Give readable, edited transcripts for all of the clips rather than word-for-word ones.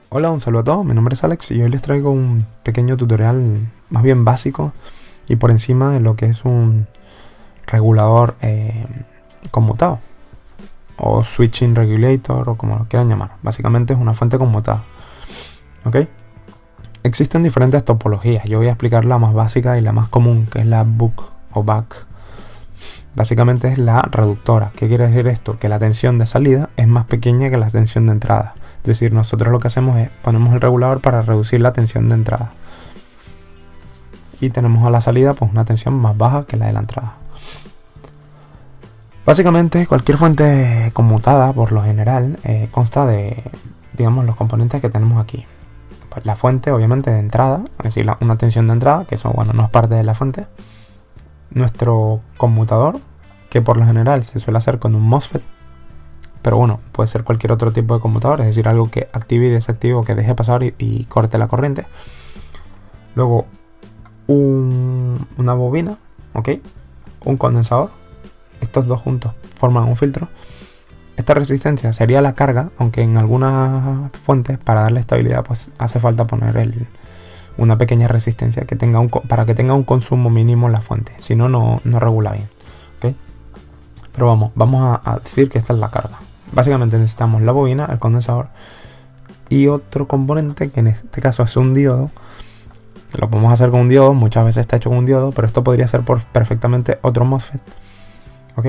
Hola, un saludo a todos, mi nombre es Alex y hoy les traigo un pequeño tutorial más bien básico y por encima de lo que es un regulador conmutado o switching regulator o como lo quieran llamar. Básicamente es una fuente conmutada. ¿Ok? Existen diferentes topologías, yo voy a explicar la más básica y la más común, que es la buck o back. Básicamente es la reductora. ¿Qué quiere decir esto? Que la tensión de salida es más pequeña que la tensión de entrada. Es decir, nosotros lo que hacemos es ponemos el regulador para reducir la tensión de entrada. Y tenemos a la salida pues una tensión más baja que la de la entrada. Básicamente cualquier fuente conmutada por lo general consta de, digamos, los componentes que tenemos aquí. Pues la fuente obviamente de entrada, es decir, una tensión de entrada, que eso bueno no es parte de la fuente. Nuestro conmutador, que por lo general se suele hacer con un MOSFET, pero bueno, puede ser cualquier otro tipo de conmutador, es decir, algo que active y desactive o que deje pasar y corte la corriente. Luego una bobina, ¿ok? Un condensador. Estos dos juntos forman un filtro. Esta resistencia sería la carga, aunque en algunas fuentes para darle estabilidad pues hace falta poner una pequeña resistencia que tenga para que tenga un consumo mínimo la fuente, si no, no regula bien, ¿ok? Pero vamos a decir que esta es la carga. Básicamente necesitamos la bobina, el condensador y otro componente que en este caso es un diodo. Lo podemos hacer con un diodo, muchas veces está hecho con un diodo, pero esto podría ser perfectamente otro MOSFET, ¿ok?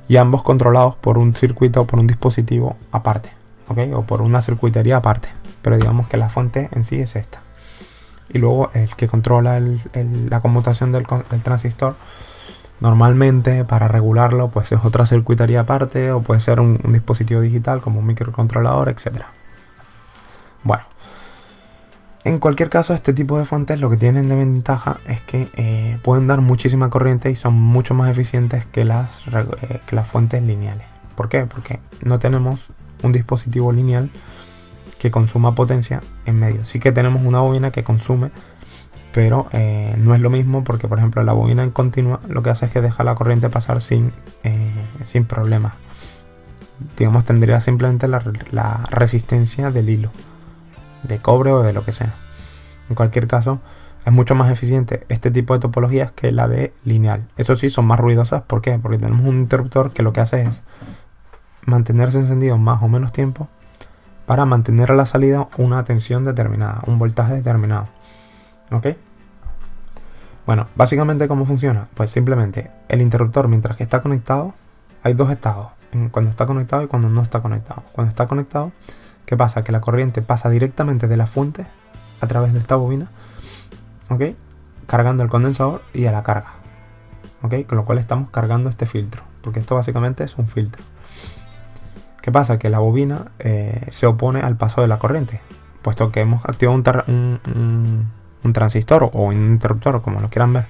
Y ambos controlados por un circuito o por un dispositivo aparte, ¿ok? O por una circuitería aparte, pero digamos que la fuente en sí es esta. Y luego el que controla la conmutación del transistor, normalmente para regularlo pues es otra circuitería aparte o puede ser un dispositivo digital como un microcontrolador, etc. Bueno, en cualquier caso este tipo de fuentes lo que tienen de ventaja es que pueden dar muchísima corriente y son mucho más eficientes que las fuentes lineales. ¿Por qué? Porque no tenemos un dispositivo lineal que consuma potencia en medio. Sí que tenemos una bobina que consume, pero no es lo mismo porque, por ejemplo, la bobina en continua lo que hace es que deja la corriente pasar sin problemas. Digamos, tendría simplemente la resistencia del hilo, de cobre o de lo que sea. En cualquier caso, es mucho más eficiente este tipo de topologías que la de lineal. Eso sí, son más ruidosas. ¿Por qué? Porque tenemos un interruptor que lo que hace es mantenerse encendido más o menos tiempo para mantener a la salida una tensión determinada, un voltaje determinado. ¿Ok? Bueno, básicamente ¿cómo funciona? Pues simplemente el interruptor mientras que está conectado, hay dos estados, cuando está conectado y cuando no está conectado. Cuando está conectado, ¿qué pasa? Que la corriente pasa directamente de la fuente a través de esta bobina, ¿ok? Cargando el condensador y a la carga, ¿ok? Con lo cual estamos cargando este filtro, porque esto básicamente es un filtro. ¿Qué pasa? Que la bobina se opone al paso de la corriente, puesto que hemos activado un transistor o un interruptor, como lo quieran ver.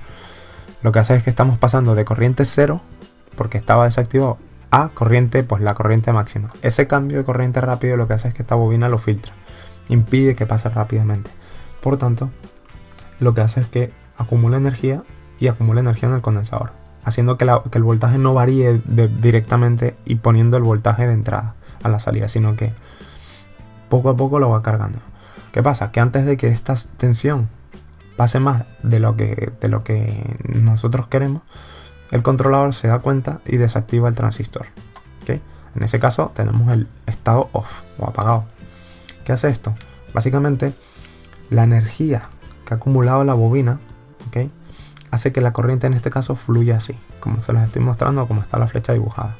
Lo que hace es que estamos pasando de corriente cero, porque estaba desactivado, a corriente, pues la corriente máxima. Ese cambio de corriente rápido lo que hace es que esta bobina lo filtra, impide que pase rápidamente. Por tanto, lo que hace es que acumula energía y acumula energía en el condensador, haciendo que el voltaje no varíe directamente y poniendo el voltaje de entrada a la salida, sino que poco a poco lo va cargando. ¿Qué pasa? Que antes de que esta tensión pase más de lo que nosotros queremos, el controlador se da cuenta y desactiva el transistor, ¿okay? En ese caso tenemos el estado off o apagado. ¿Qué hace esto? Básicamente la energía que ha acumulado la bobina, ¿okay?, hace que la corriente en este caso fluya así, como se las estoy mostrando, como está la flecha dibujada,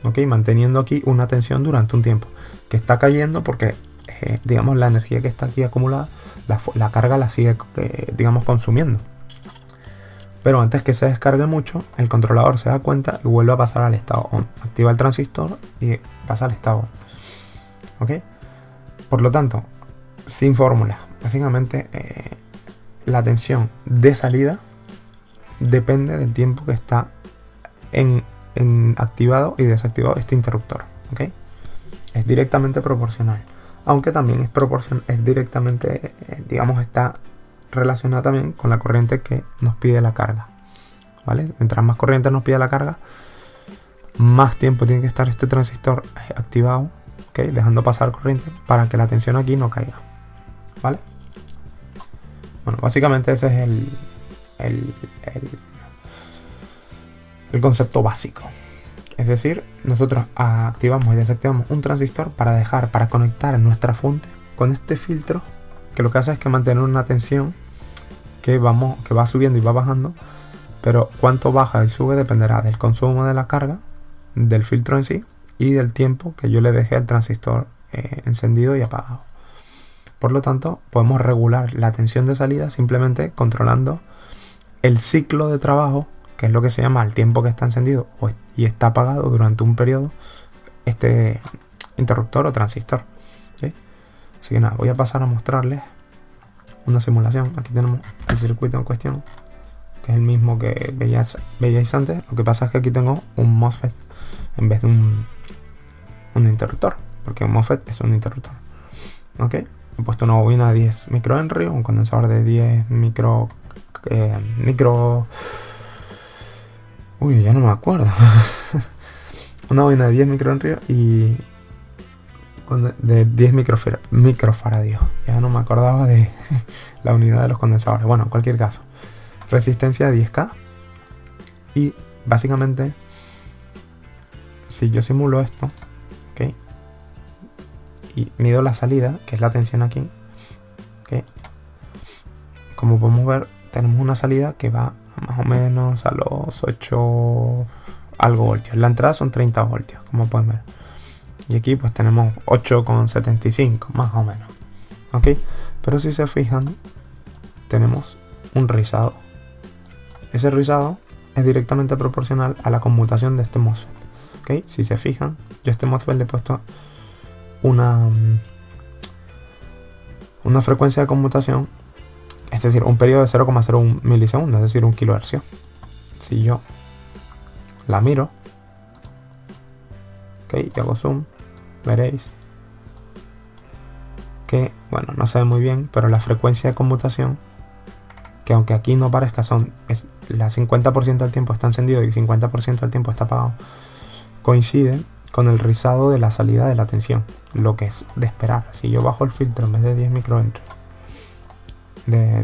¿ok? Manteniendo aquí una tensión durante un tiempo, que está cayendo porque, digamos, la energía que está aquí acumulada, la carga la sigue, digamos, consumiendo. Pero antes que se descargue mucho, el controlador se da cuenta y vuelve a pasar al estado on. Activa el transistor y pasa al estado on, ¿ok? Por lo tanto, sin fórmula, básicamente la tensión de salida depende del tiempo que está en activado y desactivado este interruptor, ¿ok? Es directamente proporcional, aunque también es directamente, digamos, está relacionada también con la corriente que nos pide la carga, ¿vale? Mientras más corriente nos pide la carga, más tiempo tiene que estar este transistor activado, ¿ok? Dejando pasar corriente para que la tensión aquí no caiga. ¿vale? Bueno, básicamente ese es el, el concepto básico. Es decir, nosotros activamos y desactivamos un transistor para conectar nuestra fuente con este filtro, que lo que hace es que mantener una tensión que va subiendo y va bajando, pero cuánto baja y sube dependerá del consumo de la carga, del filtro en sí y del tiempo que yo le dejé al transistor encendido y apagado. Por lo tanto, podemos regular la tensión de salida simplemente controlando el ciclo de trabajo, que es lo que se llama el tiempo que está encendido y está apagado durante un periodo este interruptor o transistor, ¿sí? Así que nada, voy a pasar a mostrarles una simulación. Aquí tenemos el circuito en cuestión, que es el mismo que veíais antes. Lo que pasa es que aquí tengo un MOSFET en vez de un interruptor, porque un MOSFET es un interruptor. Ok, he puesto una bobina de 10 microhenry, un condensador de 10 micro. Uy, ya no me acuerdo. Una bobina de 10 microhenry y de 10 microfaradios. Ya no me acordaba de la unidad de los condensadores. Bueno, en cualquier caso, resistencia de 10K. Y básicamente, si yo simulo esto, ¿ok? Y mido la salida, que es la tensión aquí, ¿ok? Como podemos ver, tenemos una salida que va más o menos a los 8 algo voltios. La entrada son 30 voltios, como pueden ver. Y aquí pues tenemos 8,75 más o menos, ¿ok? Pero si se fijan, tenemos un rizado. Ese rizado es directamente proporcional a la conmutación de este MOSFET, ¿ok? Si se fijan, yo a este MOSFET le he puesto una frecuencia de conmutación, es decir, un periodo de 0,01 milisegundos, es decir, 1 kHz. Si yo la miro, ok, y hago zoom, veréis que, bueno, no se ve muy bien, pero la frecuencia de conmutación, que aunque aquí no parezca, la 50% del tiempo está encendido y 50% del tiempo está apagado, coincide con el rizado de la salida de la tensión, lo que es de esperar. Si yo bajo el filtro en vez de 10 microhenry, de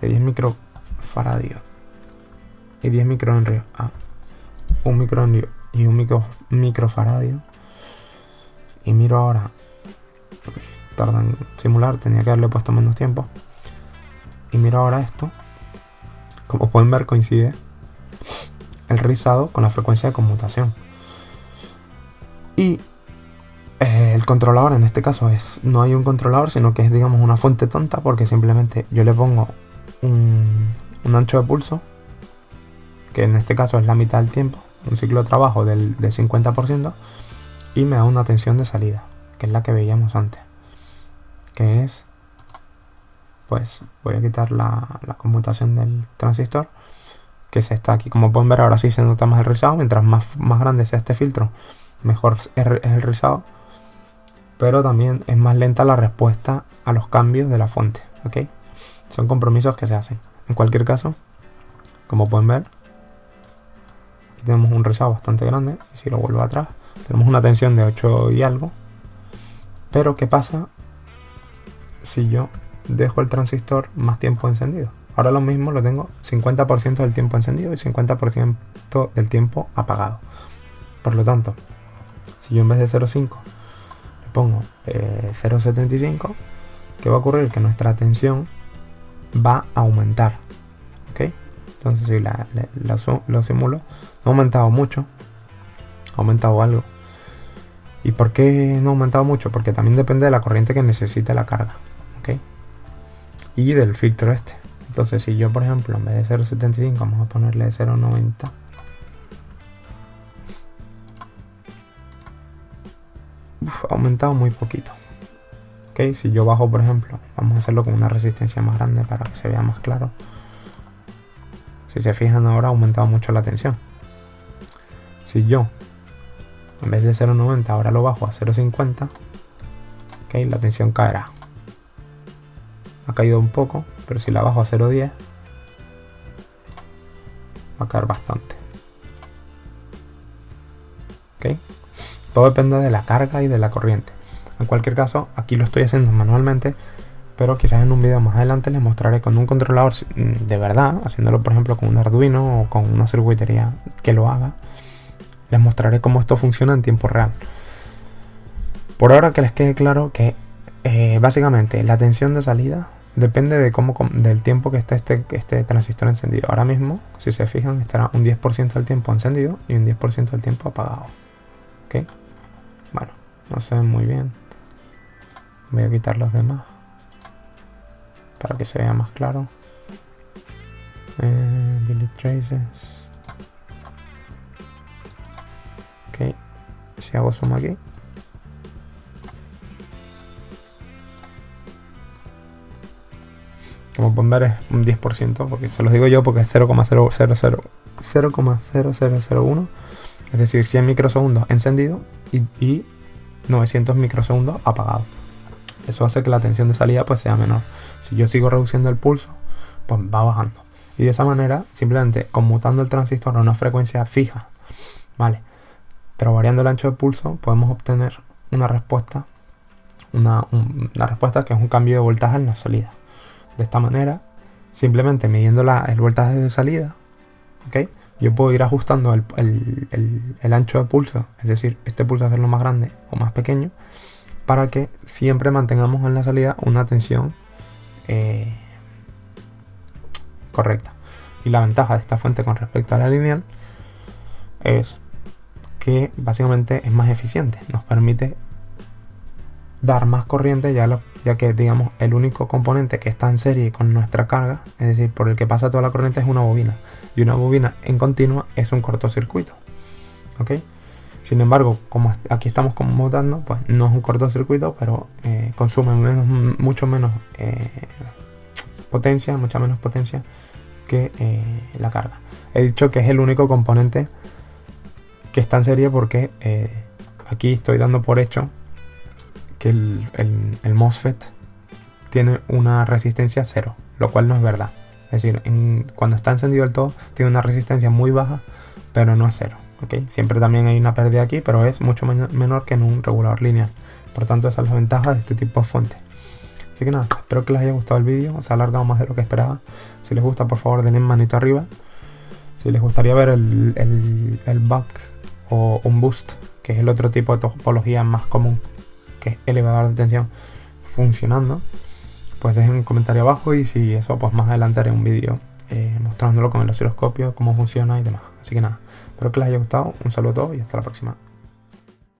10 microfaradios y 10 microhenry a 1 microhenry y 1 microfaradio, y miro ahora, tarda en simular, tenía que haberle puesto menos tiempo, y miro ahora esto, como pueden ver coincide el rizado con la frecuencia de conmutación. Y el controlador en este caso no hay un controlador, sino que es, digamos, una fuente tonta, porque simplemente yo le pongo un ancho de pulso, que en este caso es la mitad del tiempo, un ciclo de trabajo del 50%, y me da una tensión de salida, que es la que veíamos antes, que es, pues voy a quitar la conmutación del transistor, que es esta aquí. Como pueden ver, ahora sí se nota más el rizado. Mientras más grande sea este filtro, mejor es el rizado, pero también es más lenta la respuesta a los cambios de la fuente, ¿ok? Son compromisos que se hacen. En cualquier caso, como pueden ver, aquí tenemos un rizado bastante grande, y si lo vuelvo atrás, tenemos una tensión de 8 y algo. Pero ¿qué pasa si yo dejo el transistor más tiempo encendido? Ahora lo mismo lo tengo 50% del tiempo encendido y 50% del tiempo apagado. Por lo tanto, si yo en vez de 0,5 le pongo 0,75, ¿qué va a ocurrir? Que nuestra tensión va a aumentar, ¿ok? Entonces si lo simulo, no ha aumentado mucho, ha aumentado algo. ¿Y por qué no ha aumentado mucho? Porque también depende de la corriente que necesite la carga, ¿ok? Y del filtro este. Entonces si yo, por ejemplo, en vez de 0,75 vamos a ponerle 0,90, ha aumentado muy poquito, ¿ok? Si yo bajo, por ejemplo, vamos a hacerlo con una resistencia más grande para que se vea más claro. Si se fijan, ahora ha aumentado mucho la tensión. Si yo en vez de 0,90 ahora lo bajo a 0,50, ¿ok? La tensión caerá. Ha caído un poco, pero si la bajo a 0,10 va a caer bastante, ¿ok? Todo depende de la carga y de la corriente. En cualquier caso, aquí lo estoy haciendo manualmente, pero quizás en un video más adelante les mostraré con un controlador de verdad, haciéndolo por ejemplo con un Arduino o con una circuitería que lo haga. Les mostraré cómo esto funciona en tiempo real. Por ahora que les quede claro que básicamente la tensión de salida depende de del tiempo que esté este transistor encendido. Ahora mismo, si se fijan, estará un 10% del tiempo encendido y un 10% del tiempo apagado. ¿Ok? Bueno, no se ven muy bien. Voy a quitar los demás para que se vea más claro. Delete traces. Ok, si hago zoom aquí, como pueden ver es un 10%, porque se los digo yo porque es 0,0001, es decir, 100 microsegundos encendido y 900 microsegundos apagado. Eso hace que la tensión de salida pues sea menor. Si yo sigo reduciendo el pulso, pues va bajando. Y de esa manera, simplemente conmutando el transistor a una frecuencia fija, ¿vale? Pero variando el ancho de pulso, podemos obtener una respuesta, una respuesta que es un cambio de voltaje en la salida. De esta manera, simplemente midiendo el voltaje de salida, ¿ok? Yo puedo ir ajustando el ancho de pulso, es decir, este pulso hacerlo más grande o más pequeño, para que siempre mantengamos en la salida una tensión correcta. Y la ventaja de esta fuente con respecto a la lineal es que básicamente es más eficiente, nos permite dar más corriente ya que digamos el único componente que está en serie con nuestra carga, es decir, por el que pasa toda la corriente, es una bobina, y una bobina en continua es un cortocircuito, ¿ok? Sin embargo, como aquí estamos conmutando, pues no es un cortocircuito, pero consume mucho menos potencia, mucha menos potencia que la carga. He dicho que es el único componente que está en serie porque aquí estoy dando por hecho que el MOSFET tiene una resistencia 0, lo cual no es verdad. Es decir, cuando está encendido del todo, tiene una resistencia muy baja, pero no es 0. ¿Okay? Siempre también hay una pérdida aquí, pero es mucho menor que en un regulador lineal. Por tanto, esa es la ventaja de este tipo de fuente. Así que nada, espero que les haya gustado el vídeo. Se ha alargado más de lo que esperaba. Si les gusta, por favor, denle manito arriba. Si les gustaría ver el buck o un boost, que es el otro tipo de topología más común, que es elevador de tensión funcionando, pues dejen un comentario abajo, y si eso, pues más adelante haré un vídeo mostrándolo con el osciloscopio, cómo funciona y demás. Así que nada, espero que les haya gustado. Un saludo a todos y hasta la próxima.